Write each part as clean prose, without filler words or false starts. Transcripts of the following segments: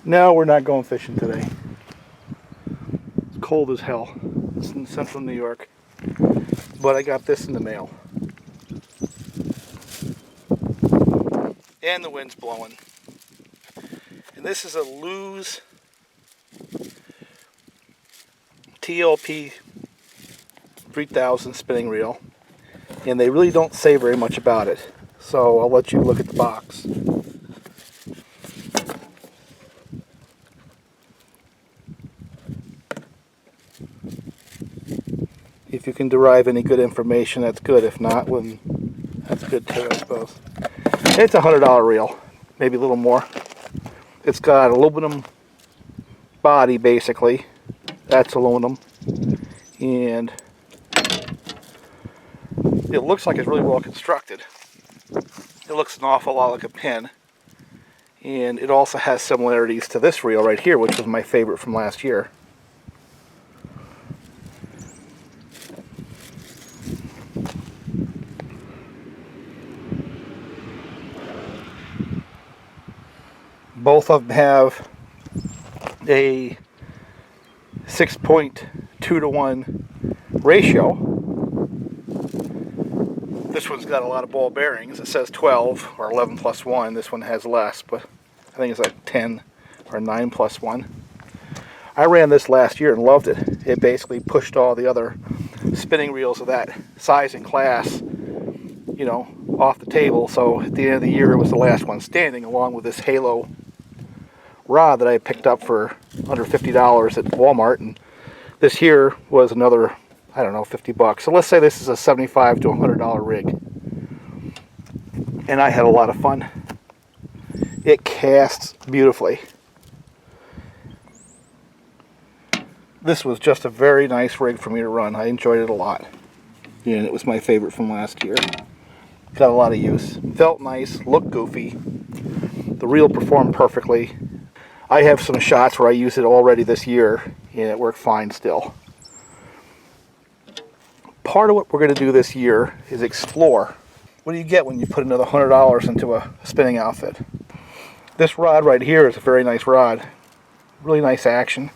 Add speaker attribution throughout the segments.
Speaker 1: No, we're not going fishing today. It's cold as hell. It's in central New York. But I got this in the mail. And the wind's blowing. And this is a Lew's TLP 3000 spinning reel. And they really don't say very much about it. So I'll let you look at the box. If you can derive any good information, that's good. If not, well, that's good too, I suppose. It's a $100 reel, maybe a little more. It's got aluminum body, basically. That's aluminum. And it looks like it's really well constructed. It looks an awful lot like a pin. And it also has similarities to this reel right here, which was my favorite from last year. Both of them have a 6.2-to-1 ratio. This one's got a lot of ball bearings. It says 12 or 11 plus 1. This one has less, but I think it's like 10 or 9 plus 1. I ran this last year and loved it. It basically pushed all the other spinning reels of that size and class, you know, off the table. So at the end of the year, it was the last one standing, along with this Halo rod that I picked up for under $50 at Walmart. And this here was another, I don't know, 50 bucks. So let's say this is a $75 to $100 rig. And I had a lot of fun. It casts beautifully. This was just a very nice rig for me to run. I enjoyed it a lot. And it was my favorite from last year. Got a lot of use. Felt nice, looked goofy. The reel performed perfectly. I have some shots where I used it already this year, and it worked fine still. Part of what we're going to do this year is explore. What do you get when you put another $100 into a spinning outfit? This rod right here is a very nice rod. Really nice action.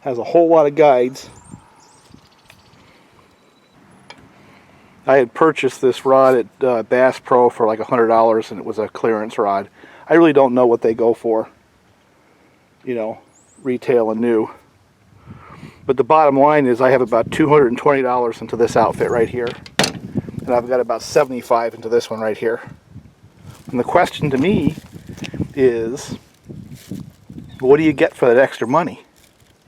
Speaker 1: Has a whole lot of guides. I had purchased this rod at Bass Pro for like $100, and it was a clearance rod. I really don't know what they go for, you know, retail and new. But the bottom line is I have about $220 into this outfit right here. And I've got about $75 into this one right here. And the question to me is, what do you get for that extra money?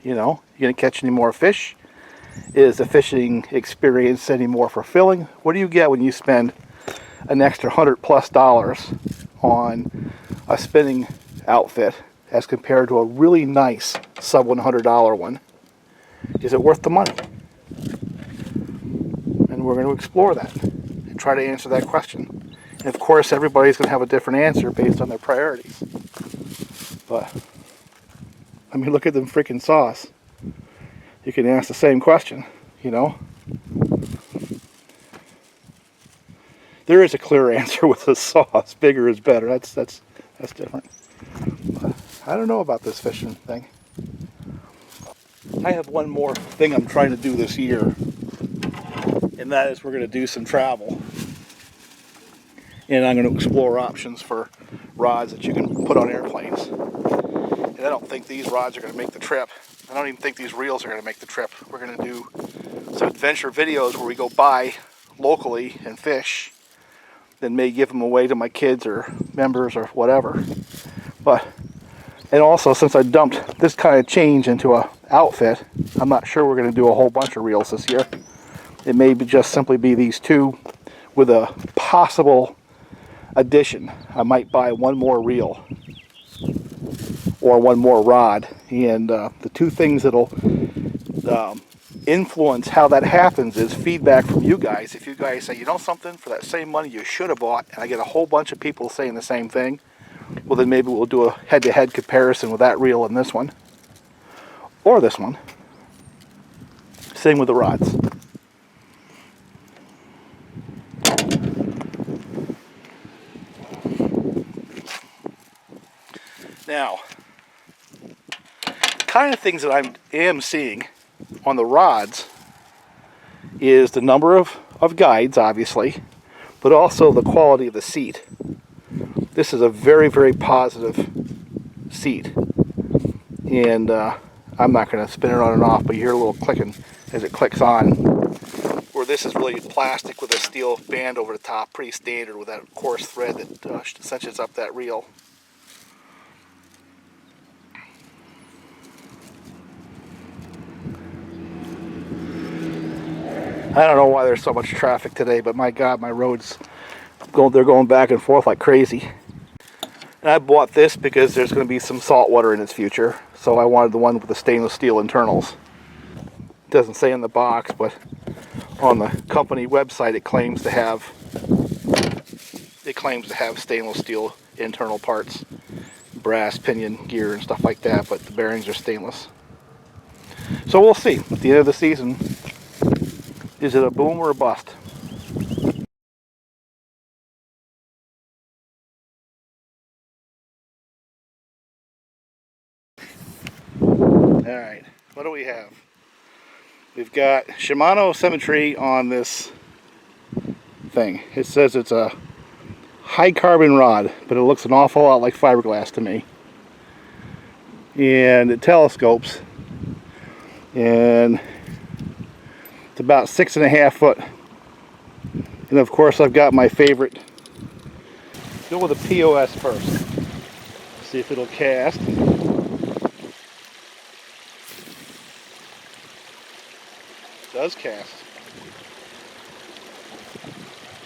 Speaker 1: You know, you gonna catch any more fish? Is the fishing experience any more fulfilling? What do you get when you spend an extra $100+ on a spinning outfit as compared to a really nice sub $100 one? Is it worth the money? And we're going to explore that and try to answer that question. And of course, everybody's going to have a different answer based on their priorities. But I mean, look at them freaking saws. You can ask the same question, you know. There is a clear answer with a saw. Bigger is better. That's different. But I don't know about this fishing thing. I have one more thing I'm trying to do this year, and that is we're going to do some travel. And I'm going to explore options for rods that you can put on airplanes. And I don't think these rods are going to make the trip. I don't even think these reels are going to make the trip. We're going to do some adventure videos where we go buy locally and fish, then may give them away to my kids or members or whatever. And also, since I dumped this kind of change into a outfit, I'm not sure we're going to do a whole bunch of reels this year. It may just simply be these two with a possible addition. I might buy one more reel or one more rod. And the two things that'll influence how that happens is feedback from you guys. If you guys say, you know something, for that same money you should have bought, and I get a whole bunch of people saying the same thing, well then maybe we'll do a head-to-head comparison with that reel and this one. Or this one. Same with the rods. Now, the kind of things that I am seeing on the rods is the number of guides, obviously, but also the quality of the seat. This is a very, very positive seat. And I'm not going to spin it on and off, but you hear a little clicking as it clicks on. Where this is really plastic with a steel band over the top, pretty standard with that coarse thread that cinches up that reel. I don't know why there's so much traffic today, but my God, my roads, they're going back and forth like crazy. And I bought this because there's going to be some salt water in its future, so I wanted the one with the stainless steel internals. It doesn't say in the box, but on the company website it claims to have stainless steel internal parts, brass pinion gear and stuff like that, but the bearings are stainless. So we'll see at the end of the season. Is it a boom or a bust? Alright, what do we have? We've got Shimano symmetry on this thing. It says it's a high carbon rod, but it looks an awful lot like fiberglass to me. And it telescopes, and it's about 6.5 foot. And of course I've got my favorite. Go with a POS first. See if it'll cast. It does cast.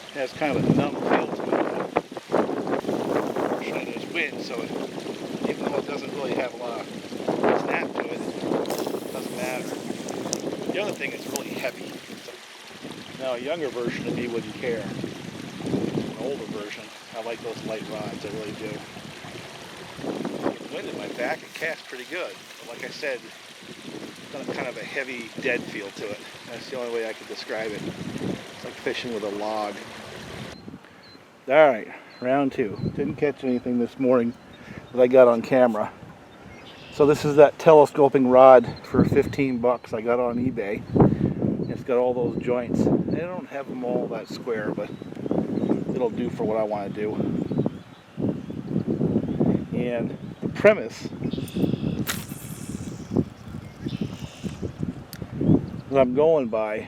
Speaker 1: It has kind of a numb feel to it. Fortunately there's wind, so even though it doesn't really have a lot of snap to it, it doesn't matter. The other thing is really heavy. Now a younger version of me wouldn't care. An older version, I like those light rods, I really do. With wind in my back, it casts pretty good. But like I said, it's got kind of a heavy, dead feel to it. That's the only way I could describe it. It's like fishing with a log. Alright, round two. Didn't catch anything this morning that I got on camera. So this is that telescoping rod for 15 bucks I got on eBay. It's got all those joints. I don't have them all that square, but it'll do for what I want to do. And the premise that I'm going by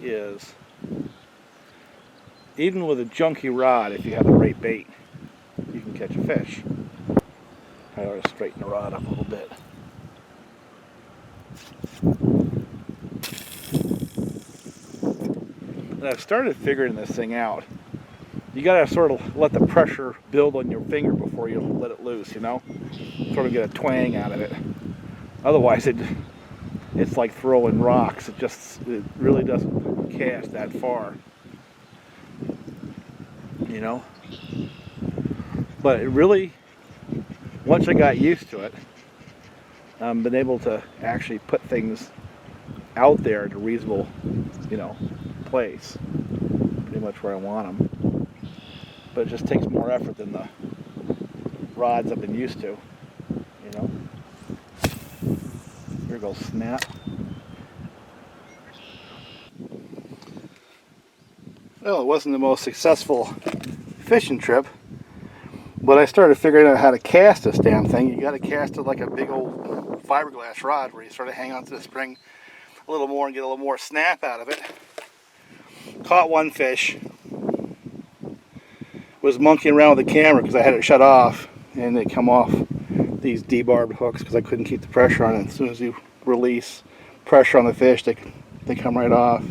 Speaker 1: is, even with a junky rod, if you have the right bait, you can catch a fish. I ought to straighten the rod up a little bit. And I've started figuring this thing out. You gotta sort of let the pressure build on your finger before you let it loose, you know? Sort of get a twang out of it. Otherwise it's like throwing rocks. It really doesn't cast that far. You know? But it really, once I got used to it, I've been able to actually put things out there in a reasonable, you know, place. Pretty much where I want them. But it just takes more effort than the rods I've been used to, you know? Here goes snap. Well, it wasn't the most successful fishing trip, but I started figuring out how to cast this damn thing. You got to cast it like a big old fiberglass rod, where you sort of hang onto the spring a little more and get a little more snap out of it. Caught one fish. Was monkeying around with the camera because I had it shut off, and they come off these debarbed hooks because I couldn't keep the pressure on it. As soon as you release pressure on the fish, they come right off.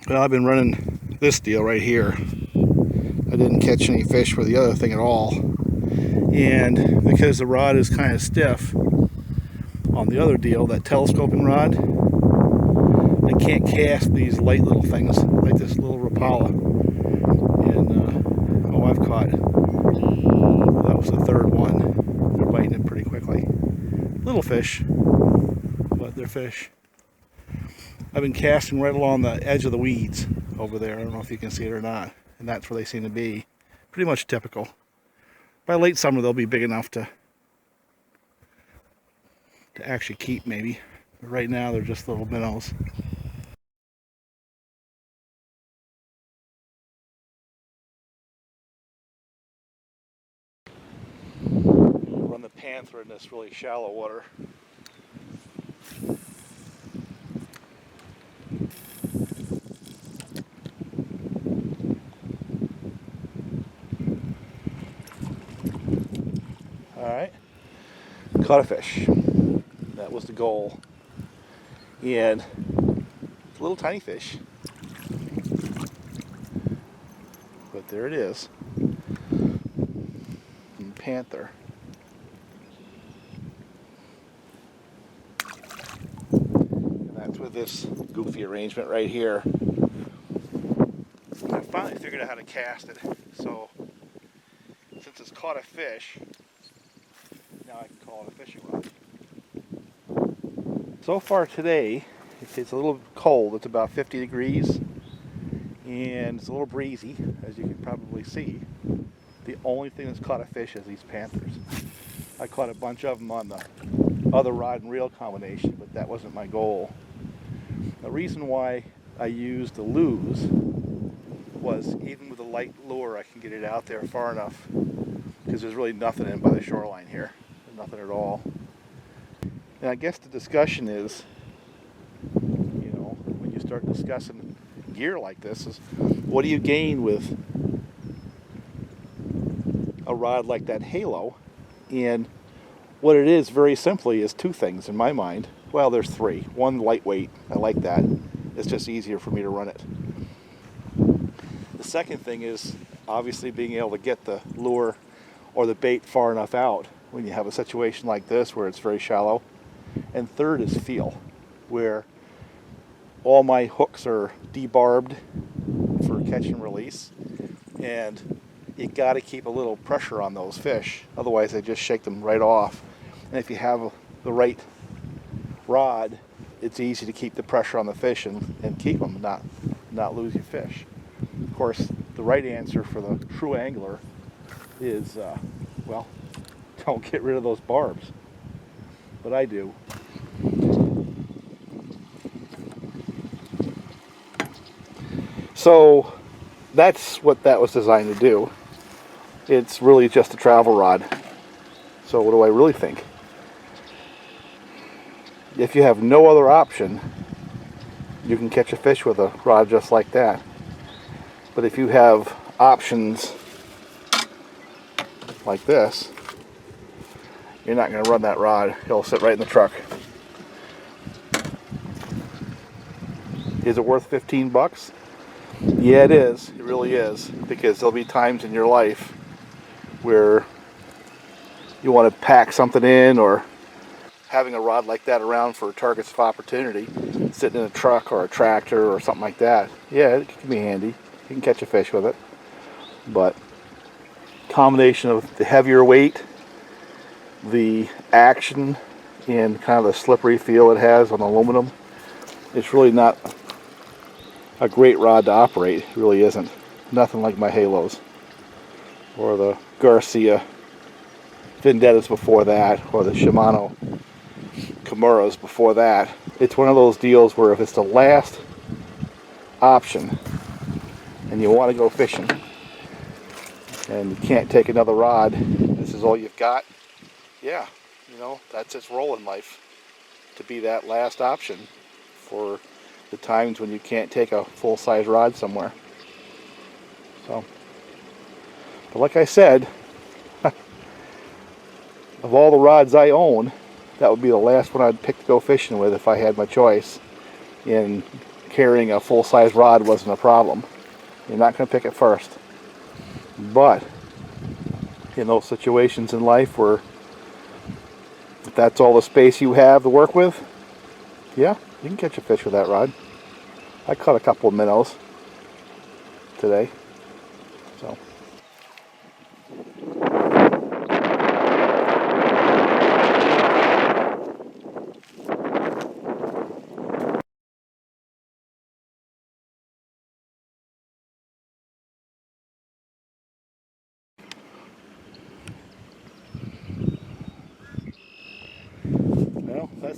Speaker 1: Well, I've been running this deal right here. I didn't catch any fish for the other thing at all, and because the rod is kind of stiff on the other deal, that telescoping rod, I can't cast these light little things like this little Rapala. And oh, I've caught, that was the third one. They're biting it pretty quickly. Little fish, but they're fish. I've been casting right along the edge of the weeds over there. I don't know if you can see it or not. And that's where they seem to be. Pretty much typical. By late summer, they'll be big enough to actually keep, maybe. But right now, they're just little minnows. Run the panther in this really shallow water. Alright, caught a fish. That was the goal. And it's a little tiny fish. But there it is. Panther. And that's with this goofy arrangement right here. I finally figured out how to cast it. So, since it's caught a fish, now I can call it a fishing rod. So far today, it's a little cold. It's about 50 degrees. And it's a little breezy, as you can probably see. The only thing that's caught a fish is these panthers. I caught a bunch of them on the other rod and reel combination, but that wasn't my goal. The reason why I used the lures was even with a light lure I can get it out there far enough, because there's really nothing in by the shoreline here. Nothing at all. And I guess the discussion is, you know, when you start discussing gear like this, is what do you gain with a rod like that Halo? And what it is, very simply, is two things in my mind. Well, there's three. One, lightweight. I like that. It's just easier for me to run it. The second thing is obviously being able to get the lure or the bait far enough out when you have a situation like this where it's very shallow. And third is feel, where all my hooks are debarbed for catch and release, and you got to keep a little pressure on those fish, otherwise they just shake them right off. And if you have the right rod, it's easy to keep the pressure on the fish and keep them, not lose your fish. Of course, the right answer for the true angler is, well, don't get rid of those barbs. But I do. So that's what that was designed to do. It's really just a travel rod. So what do I really think? If you have no other option, you can catch a fish with a rod just like that. But if you have options like this, you're not going to run that rod. It'll sit right in the truck. Is it worth 15 bucks? Yeah, it is. It really is. Because there'll be times in your life where you want to pack something in, or having a rod like that around for targets of opportunity, sitting in a truck or a tractor or something like that. Yeah, it can be handy. You can catch a fish with it. But combination of the heavier weight, the action, and kind of the slippery feel it has on aluminum, it's really not a great rod to operate. It really isn't. Nothing like my Halos or the Garcia Vendettas before that, or the Shimano Kimuras before that. It's one of those deals where if it's the last option and you want to go fishing and you can't take another rod, this is all you've got, yeah, you know, that's its role in life, to be that last option for the times when you can't take a full-size rod somewhere. So, but like I said, of all the rods I own, that would be the last one I'd pick to go fishing with if I had my choice, and carrying a full-size rod wasn't a problem. You're not going to pick it first. But in those situations in life where if that's all the space you have to work with, yeah, you can catch a fish with that rod. I caught a couple of minnows today. So.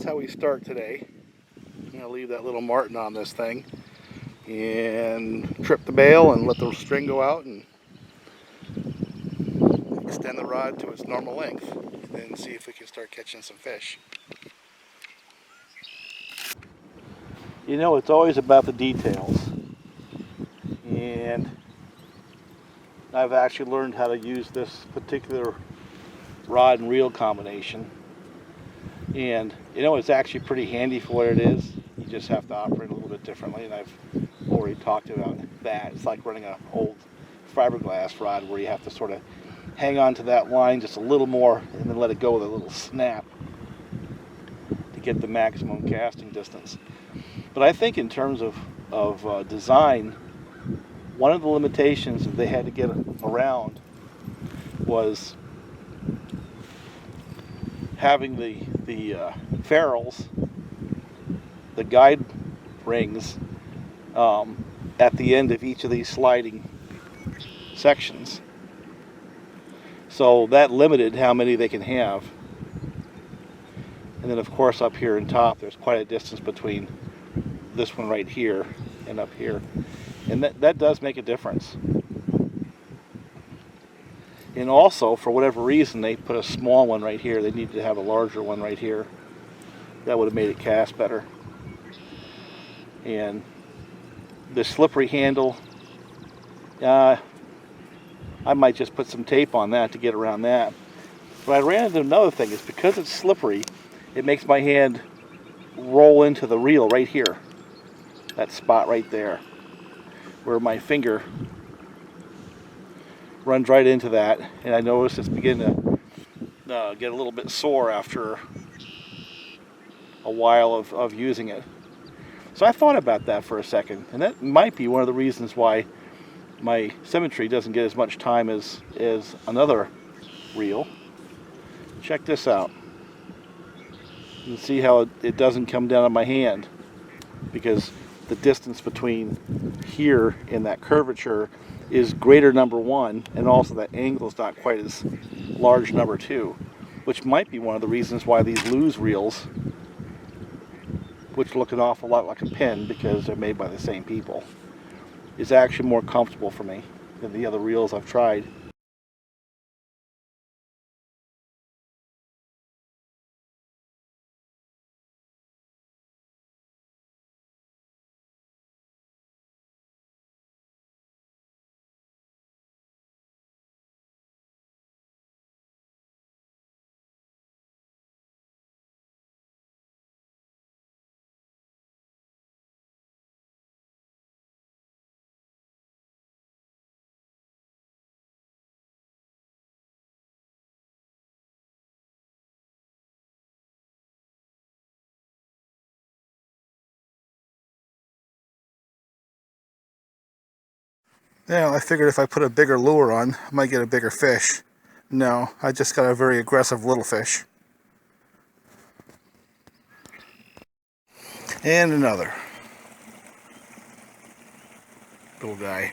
Speaker 1: that's how we start today. I'm going to leave that little martin on this thing and trip the bail and let the string go out and extend the rod to its normal length, and then see if we can start catching some fish. You know, it's always about the details, and I've actually learned how to use this particular rod and reel combination, and you know, it's actually pretty handy for what it is. You just have to operate a little bit differently, and I've already talked about that. It's like running an old fiberglass rod where you have to sort of hang on to that line just a little more and then let it go with a little snap to get the maximum casting distance. But I think in terms of design, one of the limitations that they had to get around was having the ferrules, the guide rings, at the end of each of these sliding sections. So that limited how many they can have. And then of course up here in top there's quite a distance between this one right here and up here. And that does make a difference. And also, for whatever reason, they put a small one right here. They needed to have a larger one right here. That would have made it cast better. And the slippery handle, I might just put some tape on that to get around that. But I ran into another thing. Is because it's slippery, it makes my hand roll into the reel right here. That spot right there, where my finger runs right into that, and I notice it's beginning to get a little bit sore after a while of using it. So I thought about that for a second, and that might be one of the reasons why my symmetry doesn't get as much time as another reel. Check this out. You can see how it doesn't come down on my hand, because the distance between here and that curvature is greater, number one, and also that angle is not quite as large, number two, which might be one of the reasons why these Lew's reels, which look an awful lot like a pin because they're made by the same people, is actually more comfortable for me than the other reels I've tried. Yeah, I figured if I put a bigger lure on, I might get a bigger fish. No, I just got a very aggressive little fish. And another little guy.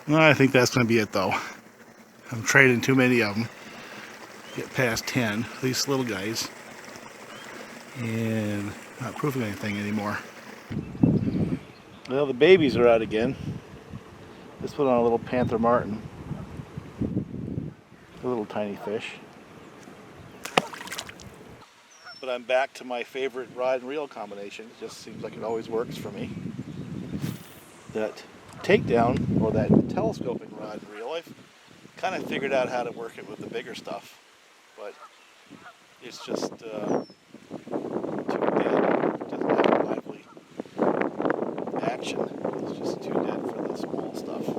Speaker 1: I think that's going to be it though. I'm trading too many of them. Get past 10, these little guys. And not proving anything anymore. Well, the babies are out again. This one on a little panther martin. A little tiny fish. But I'm back to my favorite rod and reel combination. It just seems like it always works for me. That takedown, or that telescoping rod and reel, I've kind of figured out how to work it with the bigger stuff. But it's just too dead. It doesn't have a lively action. It's just too dead for the small stuff.